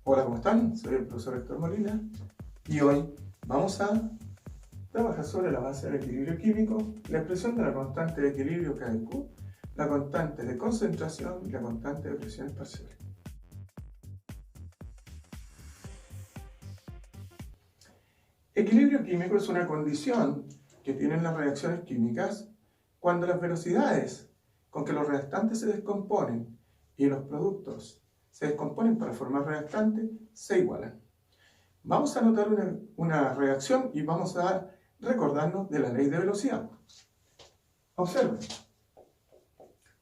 Hola, ¿cómo están? Soy el profesor Héctor Molina y hoy vamos a trabajar sobre la base del equilibrio químico, la expresión de la constante de equilibrio KQ, la constante de concentración y la constante de presiones parciales. Equilibrio químico es una condición que tienen las reacciones químicas cuando las velocidades con que los reactantes se descomponen y los productos se descomponen para formar reactantes se igualan. Vamos a anotar una reacción y vamos a recordarnos de la ley de velocidad. Observen,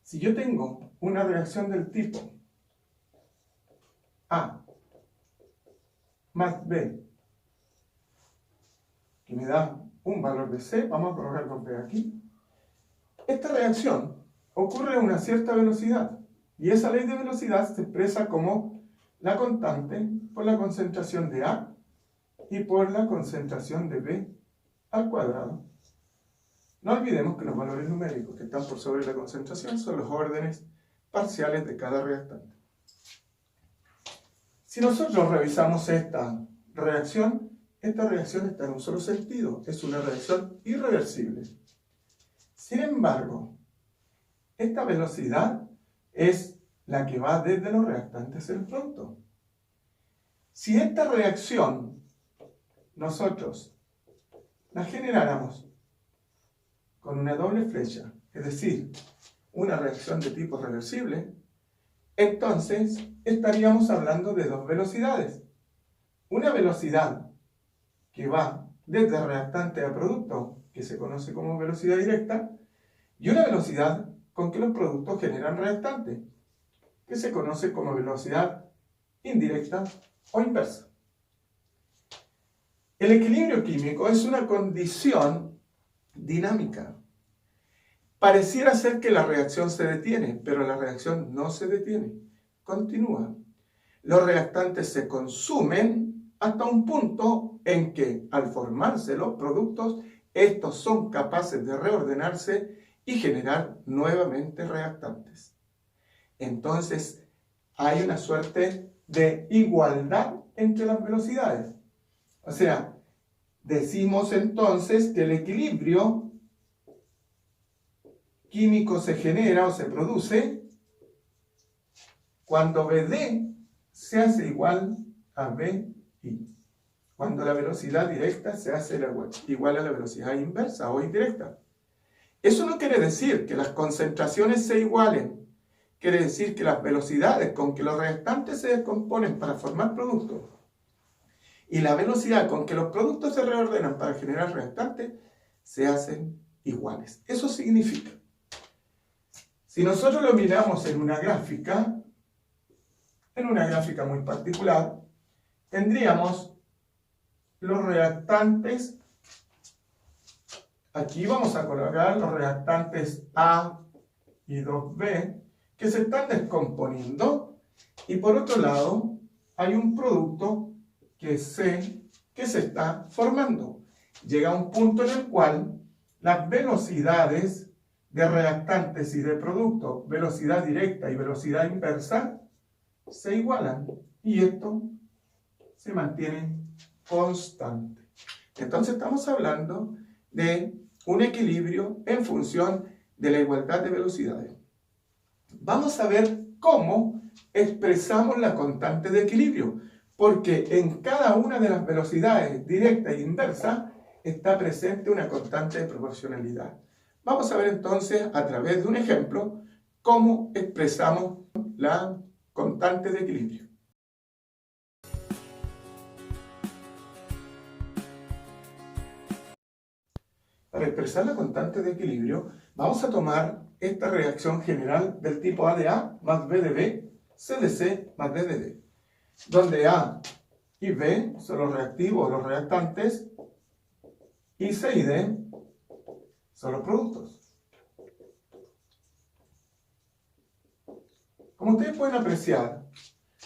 si yo tengo una reacción del tipo A más B, que me da un valor de C, vamos a colocar con B aquí. Esta reacción ocurre a una cierta velocidad y esa ley de velocidad se expresa como la constante por la concentración de A y por la concentración de B al cuadrado. No olvidemos que los valores numéricos que están por sobre la concentración son los órdenes parciales de cada reactante. Si nosotros revisamos esta reacción está en un solo sentido, es una reacción irreversible. Sin embargo, esta velocidad es la que va desde los reactantes al producto. Si esta reacción nosotros la generáramos con una doble flecha, es decir, una reacción de tipo reversible, entonces estaríamos hablando de dos velocidades. Una velocidad que va desde el reactante a producto, que se conoce como velocidad directa, y una velocidad con que los productos generan reactantes, que se conoce como velocidad indirecta o inversa. El equilibrio químico es una condición dinámica. Pareciera ser que la reacción se detiene, pero la reacción no se detiene, continúa. Los reactantes se consumen hasta un punto en que, al formarse los productos, estos son capaces de reordenarse y generar nuevamente reactantes. Entonces, hay una suerte de igualdad entre las velocidades. O sea, decimos entonces que el equilibrio químico se genera o se produce cuando BD se hace igual a BI. Cuando la velocidad directa se hace igual a la velocidad inversa o indirecta. Eso no quiere decir que las concentraciones se igualen. Quiere decir que las velocidades con que los reactantes se descomponen para formar productos y la velocidad con que los productos se reordenan para generar reactantes se hacen iguales. Eso significa, si nosotros lo miramos en una gráfica muy particular, tendríamos los reactantes. Aquí vamos a colocar los reactantes A y 2B que se están descomponiendo y por otro lado hay un producto que es C que se está formando. Llega un punto en el cual las velocidades de reactantes y de producto, velocidad directa y velocidad inversa, se igualan y esto se mantiene constante. Entonces estamos hablando de un equilibrio en función de la igualdad de velocidades. Vamos a ver cómo expresamos la constante de equilibrio, porque en cada una de las velocidades directa e inversa está presente una constante de proporcionalidad. Vamos a ver entonces a través de un ejemplo cómo expresamos la constante de equilibrio. Para expresar la constante de equilibrio, vamos a tomar esta reacción general del tipo A de A más B de B, C de C más D de D, donde A y B son los reactivos, los reactantes, y C y D son los productos. Como ustedes pueden apreciar,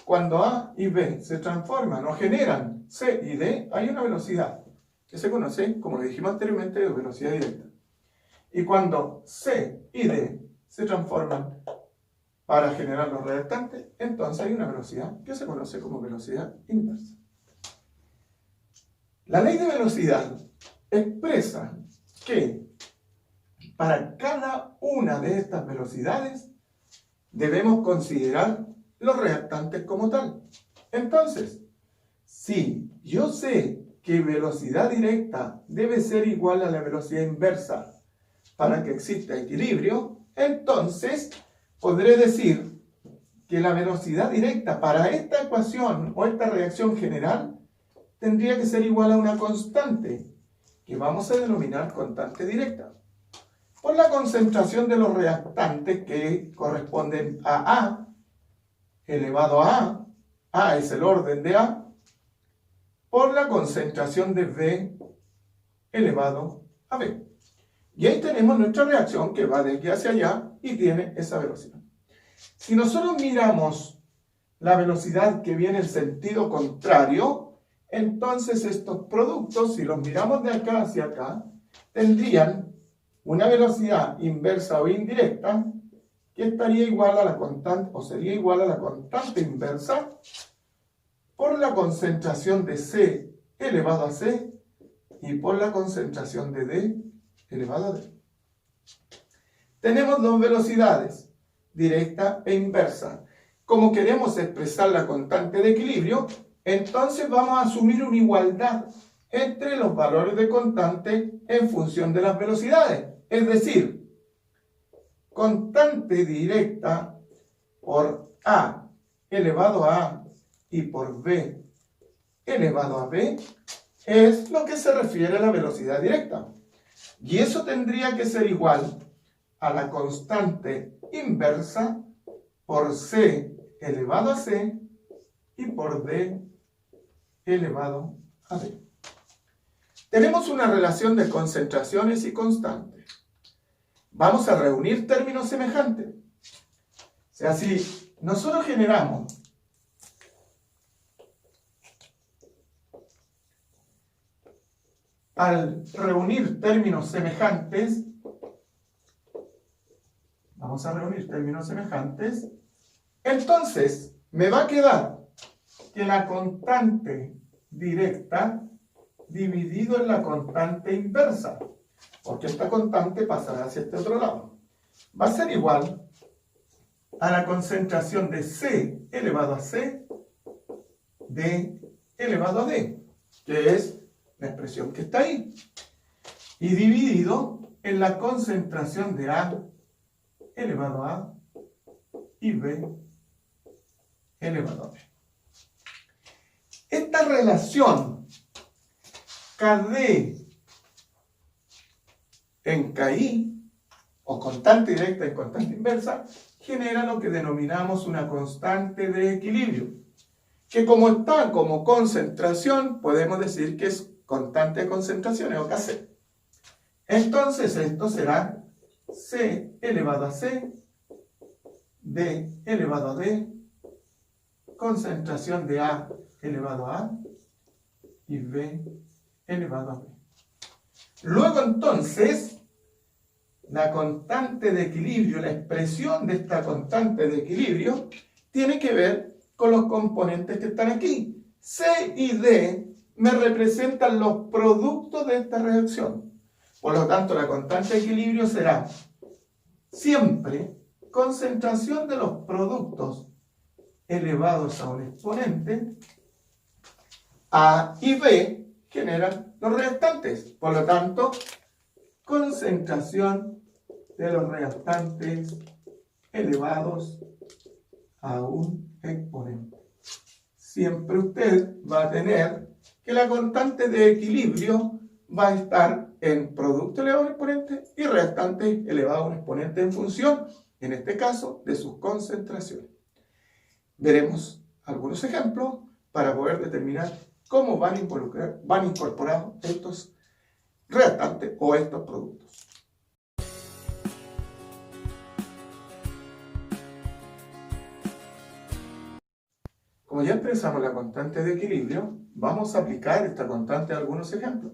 cuando A y B se transforman o generan C y D, hay una velocidad que se conoce, como lo dijimos anteriormente, de velocidad directa. Y cuando C y D se transforman para generar los reactantes, entonces hay una velocidad que se conoce como velocidad inversa. La ley de velocidad expresa que para cada una de estas velocidades debemos considerar los reactantes como tal. Entonces, si yo sé que velocidad directa debe ser igual a la velocidad inversa para que exista equilibrio, entonces podré decir que la velocidad directa para esta ecuación o esta reacción general tendría que ser igual a una constante, que vamos a denominar constante directa, por la concentración de los reactantes que corresponden a A elevado a A es el orden de A, por la concentración de B elevado a B. Y ahí tenemos nuestra reacción que va de aquí hacia allá y tiene esa velocidad. Si nosotros miramos la velocidad que viene en sentido contrario, entonces estos productos, si los miramos de acá hacia acá, tendrían una velocidad inversa o indirecta que estaría igual a la constante, o sería igual a la constante inversa por la concentración de C elevado a C y por la concentración de D elevado a D. Tenemos dos velocidades, directa e inversa. Como queremos expresar la constante de equilibrio, entonces vamos a asumir una igualdad entre los valores de constante en función de las velocidades. Es decir, constante directa por A elevado a A y por B elevado a B es lo que se refiere a la velocidad directa. Y eso tendría que ser igual a la constante inversa por C elevado a C y por D elevado a D. Tenemos una relación de concentraciones y constantes. Vamos a reunir términos semejantes. O sea, si nosotros generamos al reunir términos semejantes, vamos a reunir términos semejantes, entonces me va a quedar que la constante directa dividido en la constante inversa, porque esta constante pasará hacia este otro lado, va a ser igual a la concentración de C elevado a C, D elevado a D, que es la expresión que está ahí, y dividido en la concentración de A elevado a A y B elevado a B. Esta relación KD en KI, o constante directa en constante inversa, genera lo que denominamos una constante de equilibrio, que como está como concentración, podemos decir que es constante de concentraciones o Kc. Entonces esto será C elevado a C, D elevado a D, concentración de A elevado a A y B elevado a B. Luego entonces, la constante de equilibrio, la expresión de esta constante de equilibrio, tiene que ver con los componentes que están aquí. C y D me representan los productos de esta reacción. Por lo tanto, la constante de equilibrio será siempre concentración de los productos elevados a un exponente. A y B generan los reactantes. Por lo tanto, concentración de los reactantes elevados a un exponente. Siempre usted va a tener que la constante de equilibrio va a estar en producto elevado a un exponente y reactante elevado a un exponente en función, en este caso, de sus concentraciones. Veremos algunos ejemplos para poder determinar cómo van incorporados estos reactantes o estos productos. Como ya expresamos la constante de equilibrio, vamos a aplicar esta constante a algunos ejemplos.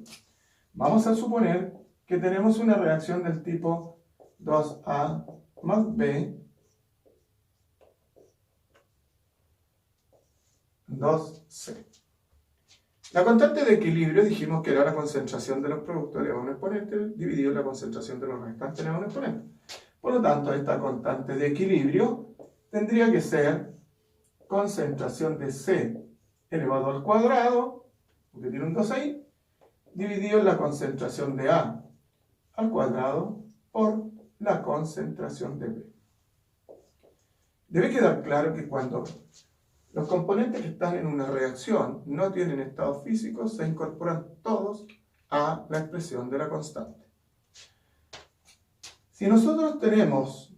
Vamos a suponer que tenemos una reacción del tipo 2A más B 2C. La constante de equilibrio dijimos que era la concentración de los productos elevado a un exponente dividido en la concentración de los restantes elevado a un exponente. Por lo tanto, esta constante de equilibrio tendría que ser concentración de C elevado al cuadrado, porque tiene un 2 ahí, dividido en la concentración de A al cuadrado por la concentración de B. Debe quedar claro que cuando los componentes que están en una reacción no tienen estado físico, se incorporan todos a la expresión de la constante. Si nosotros tenemos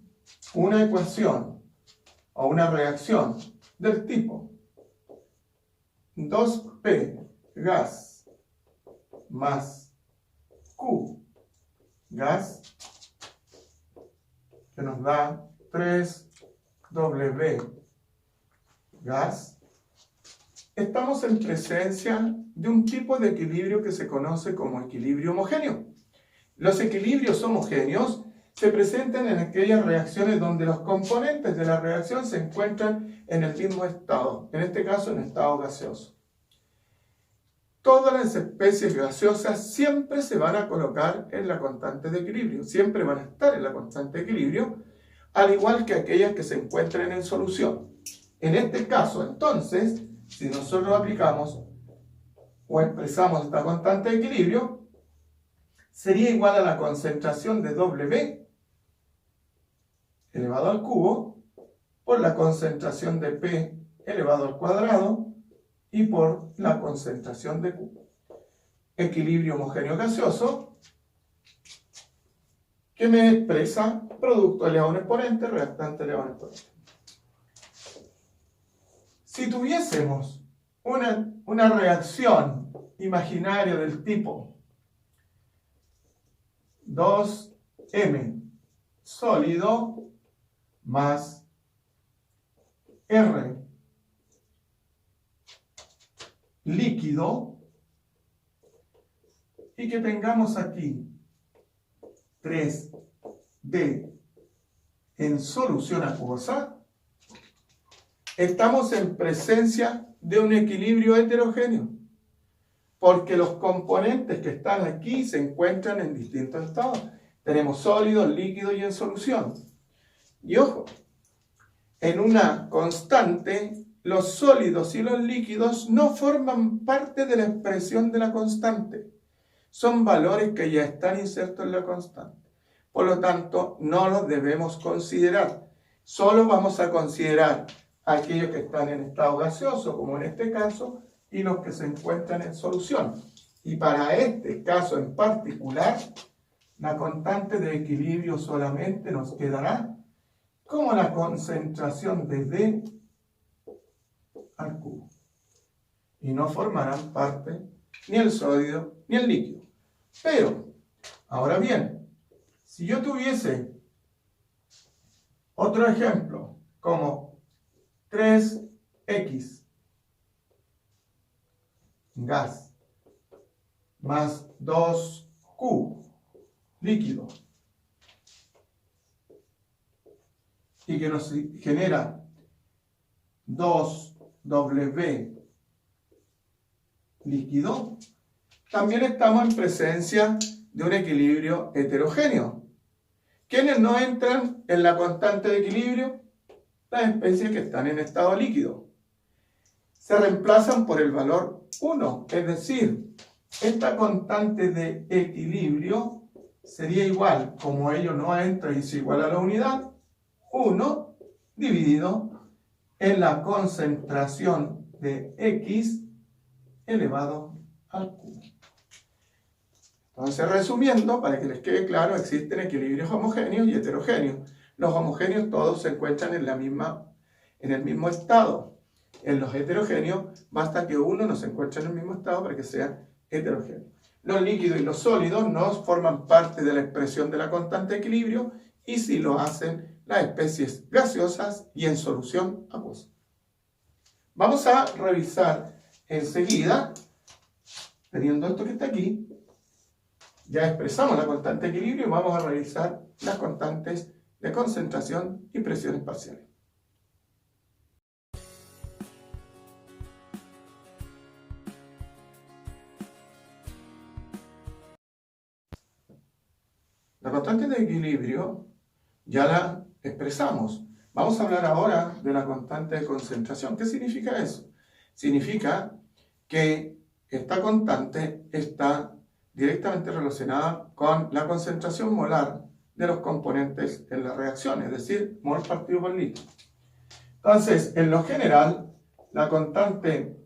una ecuación o una reacción del tipo 2P gas más Q gas, que nos da 3W gas, estamos en presencia de un tipo de equilibrio que se conoce como equilibrio homogéneo. Los equilibrios homogéneos se presentan en aquellas reacciones donde los componentes de la reacción se encuentran en el mismo estado, en este caso en estado gaseoso. Todas las especies gaseosas siempre se van a colocar en la constante de equilibrio, siempre van a estar en la constante de equilibrio, al igual que aquellas que se encuentren en solución. En este caso, entonces, si nosotros aplicamos o expresamos esta constante de equilibrio, sería igual a la concentración de W elevado al cubo por la concentración de P elevado al cuadrado y por la concentración de Q. Equilibrio homogéneo gaseoso que me expresa producto elevado a un exponente, reactante elevado a un exponente. Si tuviésemos una reacción imaginaria del tipo 2M sólido más R líquido y que tengamos aquí 3D en solución acuosa, estamos en presencia de un equilibrio heterogéneo, porque los componentes que están aquí se encuentran en distintos estados. Tenemos sólidos, líquidos y en solución. Y ojo, en una constante, los sólidos y los líquidos no forman parte de la expresión de la constante. Son valores que ya están insertos en la constante. Por lo tanto, no los debemos considerar. Solo vamos a considerar aquellos que están en estado gaseoso, como en este caso, y los que se encuentran en solución. Y para este caso en particular, la constante de equilibrio solamente nos quedará como la concentración de D al cubo. Y no formarán parte ni el sólido ni el líquido. Pero, ahora bien, si yo tuviese otro ejemplo, como 3X gas más 2Q líquido y que nos genera 2W líquido, también estamos en presencia de un equilibrio heterogéneo. ¿Quiénes no entran en la constante de equilibrio? Las especies que están en estado líquido. Se reemplazan por el valor 1, es decir, esta constante de equilibrio sería igual, como ello no entra y es igual a la unidad, 1 dividido en la concentración de X elevado al cubo. Entonces, resumiendo, para que les quede claro, existen equilibrios homogéneos y heterogéneos. Los homogéneos todos se encuentran en el mismo estado. En los heterogéneos, basta que uno no se encuentre en el mismo estado para que sea heterogéneo. Los líquidos y los sólidos no forman parte de la expresión de la constante de equilibrio y sí lo hacen las especies gaseosas y en solución acuosa. Vamos a revisar enseguida, teniendo esto que está aquí, ya expresamos la constante de equilibrio y vamos a revisar las constantes de concentración y presiones parciales. constante de equilibrio ya la expresamos. Vamos a hablar ahora de la constante de concentración. ¿Qué significa eso? Significa que esta constante está directamente relacionada con la concentración molar de los componentes en la reacción, es decir, mol partido por litro. Entonces, en lo general, la constante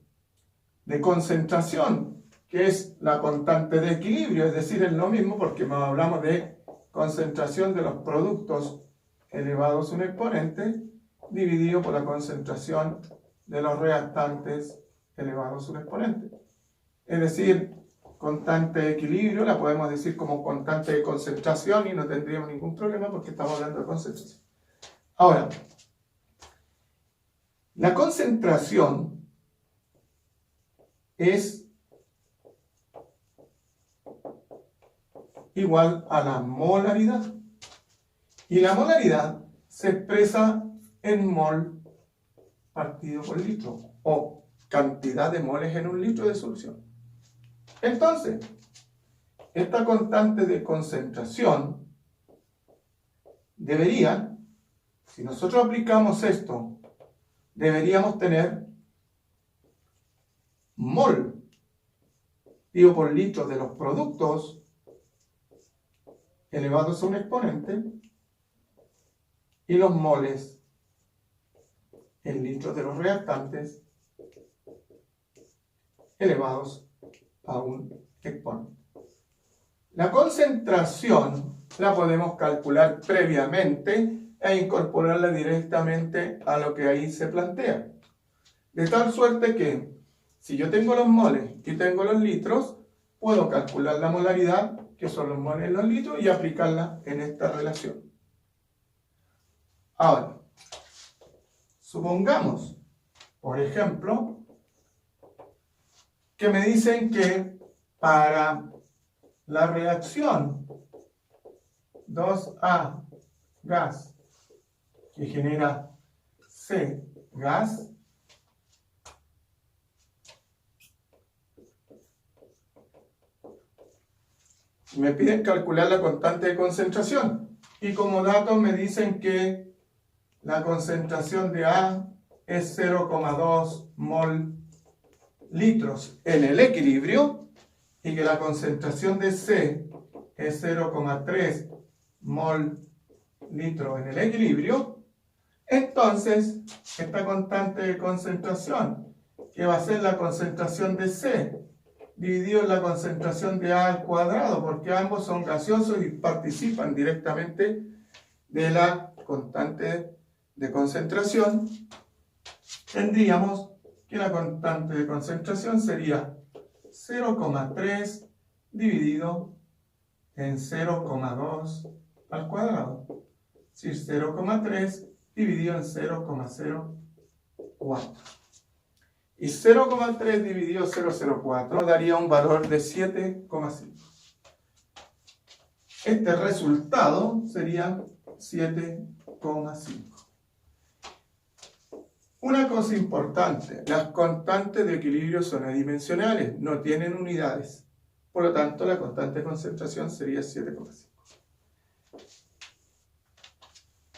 de concentración, que es la constante de equilibrio, es decir, es lo mismo porque hablamos de concentración de los productos elevados a un exponente dividido por la concentración de los reactantes elevados a un exponente. Es decir, constante de equilibrio la podemos decir como constante de concentración y no tendríamos ningún problema porque estamos hablando de concentración. Ahora, la concentración es igual a la molaridad. Y la molaridad se expresa en mol partido por litro o cantidad de moles en un litro de solución. Entonces, esta constante de concentración debería, si nosotros aplicamos esto, deberíamos tener mol dividido por litro de los productos elevados a un exponente y los moles en litros de los reactantes elevados a un exponente. La concentración la podemos calcular previamente e incorporarla directamente a lo que ahí se plantea. De tal suerte que si yo tengo los moles y tengo los litros, puedo calcular la molaridad, que son los moles en los litros, y aplicarla en esta relación. Ahora, supongamos, por ejemplo, que me dicen que para la reacción 2A gas que genera C gas, me piden calcular la constante de concentración y como dato me dicen que la concentración de A es 0,2 mol litros en el equilibrio y que la concentración de C es 0,3 mol litros en el equilibrio. Entonces, esta constante de concentración, que va a ser la concentración de C, dividido en la concentración de A al cuadrado, porque ambos son gaseosos y participan directamente de la constante de concentración, tendríamos que la constante de concentración sería 0,3 dividido en 0,2 al cuadrado. Es decir, 0,3 dividido en 0,04. Y 0,3 dividido en 0,04 daría un valor de 7,5. Este resultado sería 7,5. Una cosa importante, las constantes de equilibrio son adimensionales, no tienen unidades. Por lo tanto, la constante de concentración sería 7,5.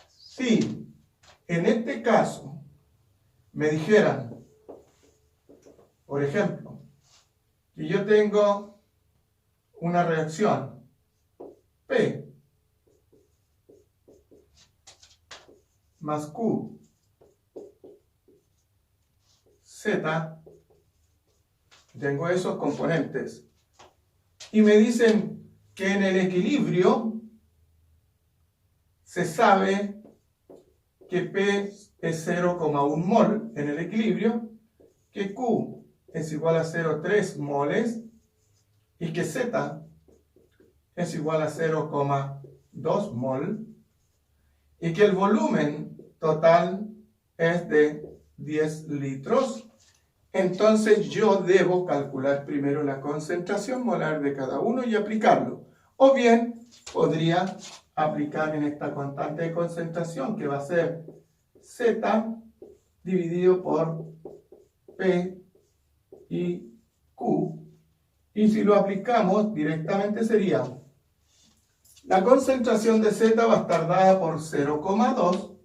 Si en este caso me dijeran, por ejemplo, que yo tengo una reacción P más Q Z, tengo esos componentes, y me dicen que en el equilibrio se sabe que P es 0,1 mol en el equilibrio, que Q es igual a 0,3 moles y que Z es igual a 0,2 mol y que el volumen total es de 10 litros. Entonces yo debo calcular primero la concentración molar de cada uno y aplicarlo. O bien podría aplicar en esta constante de concentración que va a ser Z dividido por P y Q. Y si lo aplicamos directamente sería La concentración de Z va a estar dada por 0,2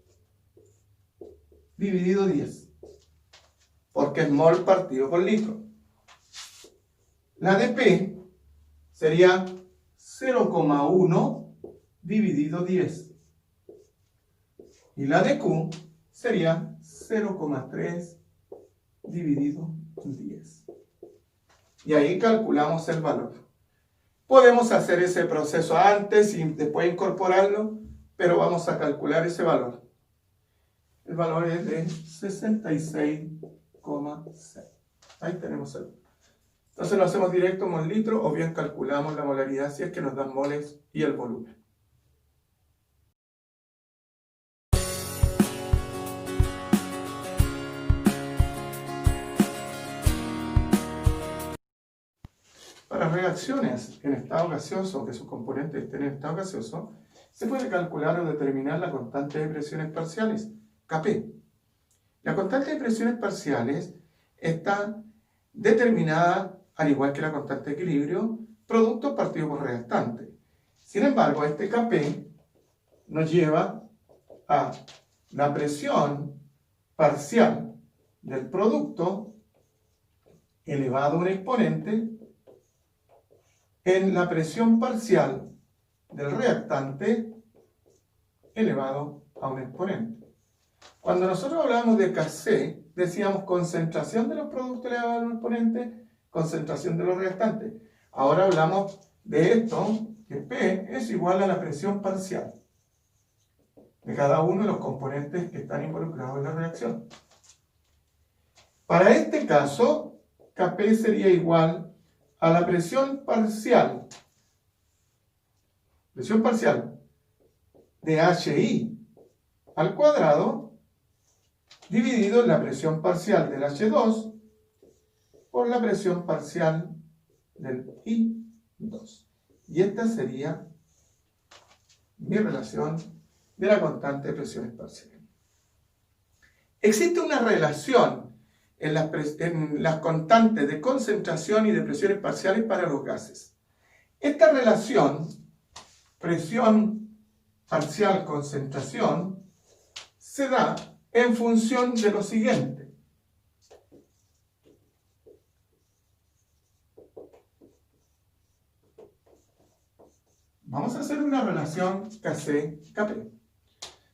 dividido 10, porque es mol partido por litro. La de P sería 0,1 dividido 10. Y la de Q sería 0,3 dividido 10. Y ahí calculamos el valor. Podemos hacer ese proceso antes y después incorporarlo, pero vamos a calcular ese valor. El valor es de 66,6. Ahí tenemos el. Entonces lo hacemos directo mol litro o bien calculamos la molaridad si es que nos dan moles y el volumen. Para reacciones en estado gaseoso, que sus componentes estén en estado gaseoso, se puede calcular o determinar la constante de presiones parciales, Kp. La constante de presiones parciales está determinada, al igual que la constante de equilibrio, producto partido por reactante. Sin embargo, este Kp nos lleva a la presión parcial del producto elevado a un exponente en la presión parcial del reactante elevado a un exponente. Cuando nosotros hablamos de Kc, decíamos concentración de los productos elevados a un exponente, concentración de los reactantes. Ahora hablamos de esto, que P es igual a la presión parcial de cada uno de los componentes que están involucrados en la reacción. Para este caso, Kp sería igual a la presión parcial de HI al cuadrado dividido en la presión parcial del H2 por la presión parcial del I2. Y esta sería mi relación de la constante de presiones parciales. Existe una relación en las constantes de concentración y de presiones parciales para los gases. Esta relación, presión parcial concentración, se da en función de lo siguiente. Vamos a hacer una relación Kc-Kp.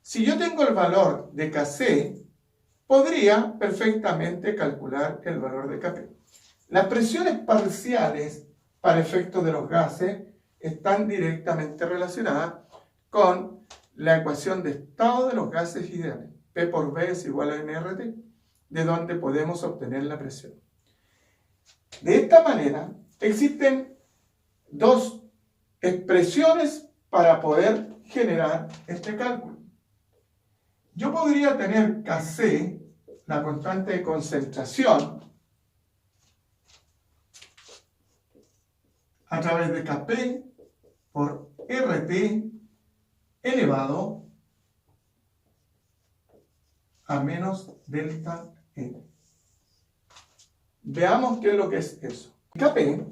Si yo tengo el valor de Kc, podría perfectamente calcular el valor de Kp. Las presiones parciales para efectos de los gases están directamente relacionadas con la ecuación de estado de los gases ideales. P por V es igual a nRT, de donde podemos obtener la presión. De esta manera, existen dos expresiones para poder generar este cálculo. Yo podría tener Kc, la constante de concentración, a través de Kp por RT elevado a menos delta N. Veamos qué es lo que es eso. Kp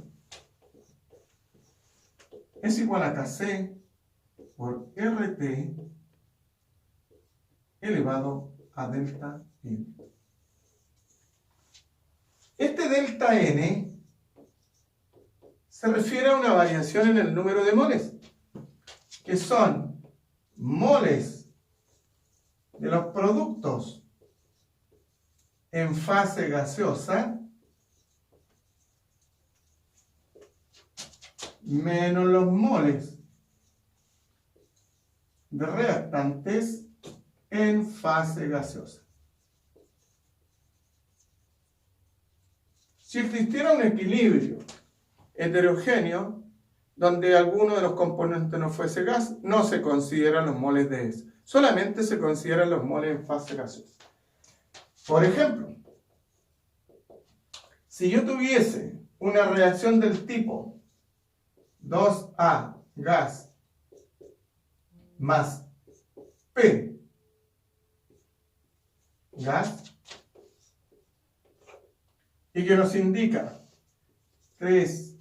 es igual a Kc por RT elevado a delta N. Este delta N se refiere a una variación en el número de moles, que son moles de los productos en fase gaseosa menos los moles de reactantes en fase gaseosa. Si existiera un equilibrio heterogéneo, donde alguno de los componentes no fuese gas, no se consideran los moles de ese. Solamente se consideran los moles en fase gaseosa. Por ejemplo, si yo tuviese una reacción del tipo 2A gas más P gas, y que nos indica 3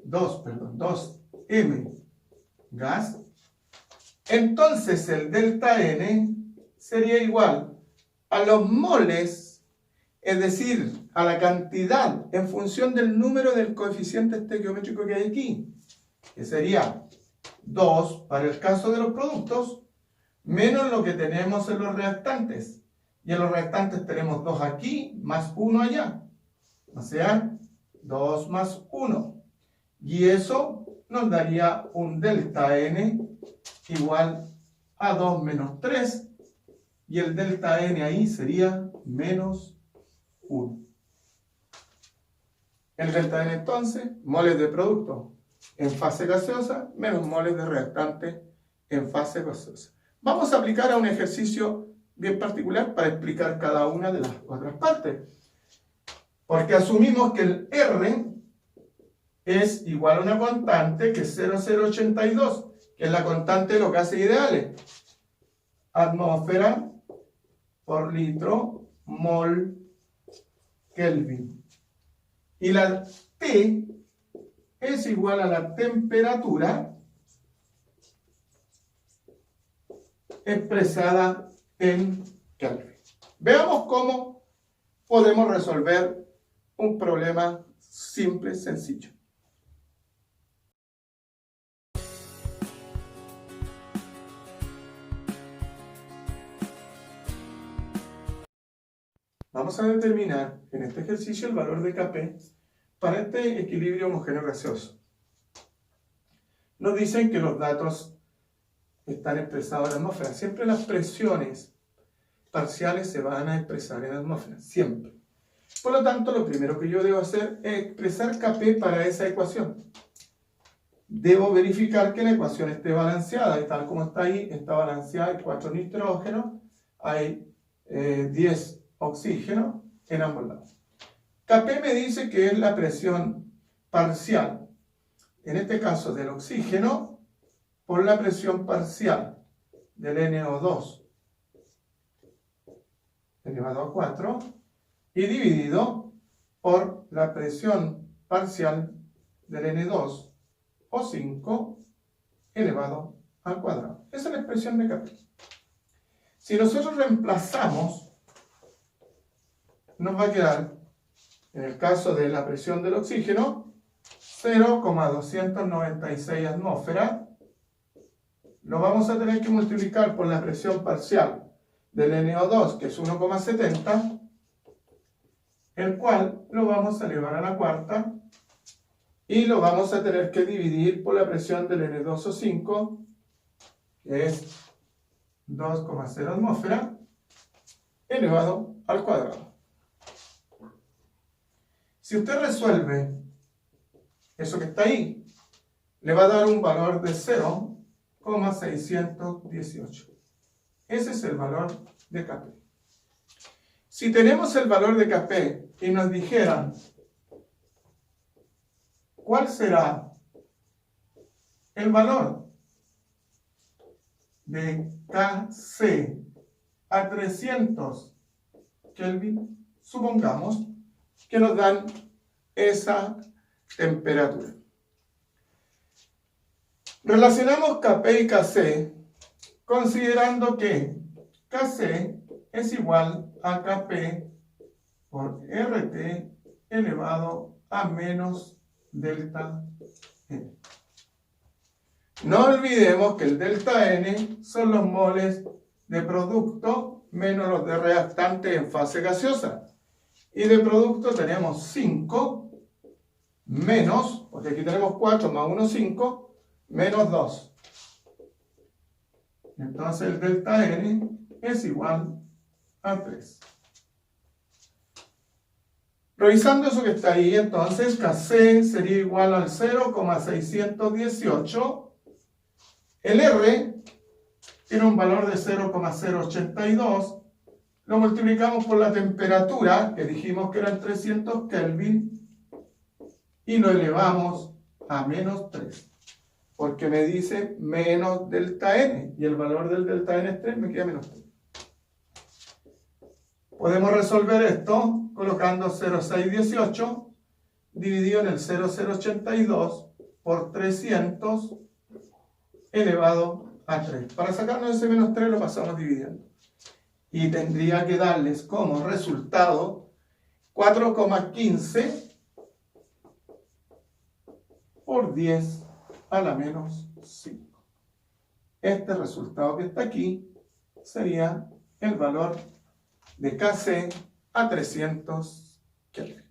2m gas, entonces el delta N sería igual a los moles, es decir, a la cantidad en función del número del coeficiente estequiométrico que hay aquí, que sería 2 para el caso de los productos, menos lo que tenemos en los reactantes. Y en los reactantes tenemos 2 aquí, más 1 allá. O sea, 2 más 1. Y eso nos daría un delta N igual a 2 menos 3. Y el delta N ahí sería menos 1. El delta N entonces, moles de producto en fase gaseosa, menos moles de reactante en fase gaseosa. Vamos a aplicar a un ejercicio bien particular para explicar cada una de las otras partes. Porque asumimos que el R es igual a una constante que es 0,082, que es la constante de los gases ideales. Atmósfera por litro, mol, Kelvin. Y la T es igual a la temperatura expresada en Kelvin. Veamos cómo podemos resolver un problema simple, sencillo. Vamos a determinar en este ejercicio el valor de Kp para este equilibrio homogéneo gaseoso. Nos dicen que los datos están expresados en la atmósfera. Siempre las presiones parciales se van a expresar en la atmósfera, siempre. Por lo tanto, lo primero que yo debo hacer es expresar Kp para esa ecuación. Debo verificar que la ecuación esté balanceada, y tal como está ahí, está balanceada, hay 4 nitrógenos, hay 10 oxígeno en ambos lados. Kp me dice que es la presión parcial, en este caso del oxígeno, por la presión parcial del NO2 elevado a 4 y dividido por la presión parcial del N2 o 5 elevado al cuadrado. Esa es la expresión de Kp. Si nosotros reemplazamos, nos va a quedar, en el caso de la presión del oxígeno, 0,296 atmósferas. Lo vamos a tener que multiplicar por la presión parcial del NO2, que es 1,70, el cual lo vamos a elevar a la cuarta, y lo vamos a tener que dividir por la presión del N2O5, que es 2,0 atmósferas, elevado al cuadrado. Si usted resuelve eso que está ahí, le va a dar un valor de 0,618. Ese es el valor de Kp. Si tenemos el valor de Kp y nos dijeran cuál será el valor de Kc a 300 Kelvin, supongamos que nos dan esa temperatura. Relacionamos Kp y Kc considerando que Kc es igual a Kp por RT elevado a menos delta N. No olvidemos que el delta N son los moles de producto menos los de reactante en fase gaseosa. Y de producto tenemos 5 menos, porque aquí tenemos 4 más 1, 5, menos 2. Entonces el delta N es igual a 3. Revisando eso que está ahí, entonces Kc sería igual al 0,618. El R tiene un valor de 0,082. Lo multiplicamos por la temperatura, que dijimos que eran 300 Kelvin, y lo elevamos a menos 3. Porque me dice menos delta N, y el valor del delta N es 3, me queda menos 3. Podemos resolver esto colocando 0,618 dividido en el 0,082 por 300 elevado a 3. Para sacarnos ese menos 3 lo pasamos dividiendo. Y tendría que darles como resultado 4,15 por 10 a la menos 5. Este resultado que está aquí sería el valor de Kc a 300 Kelvin.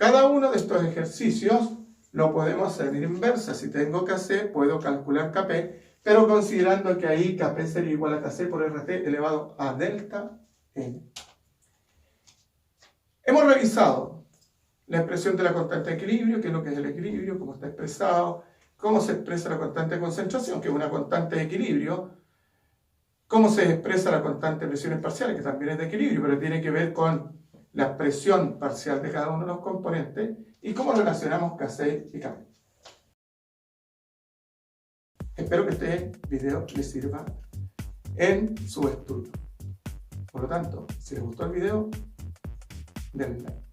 Cada uno de estos ejercicios lo podemos hacer en inversa. Si tengo Kc, puedo calcular Kp, pero considerando que ahí Kp sería igual a Kc por Rt elevado a delta N. Hemos revisado la expresión de la constante de equilibrio, qué es lo que es el equilibrio, cómo está expresado, cómo se expresa la constante de concentración, que es una constante de equilibrio, cómo se expresa la constante de presiones parciales, que también es de equilibrio, pero tiene que ver con la presión parcial de cada uno de los componentes, y cómo relacionamos Kc y Kp. Espero que este video les sirva en su estudio. Por lo tanto, si les gustó el video, denle like.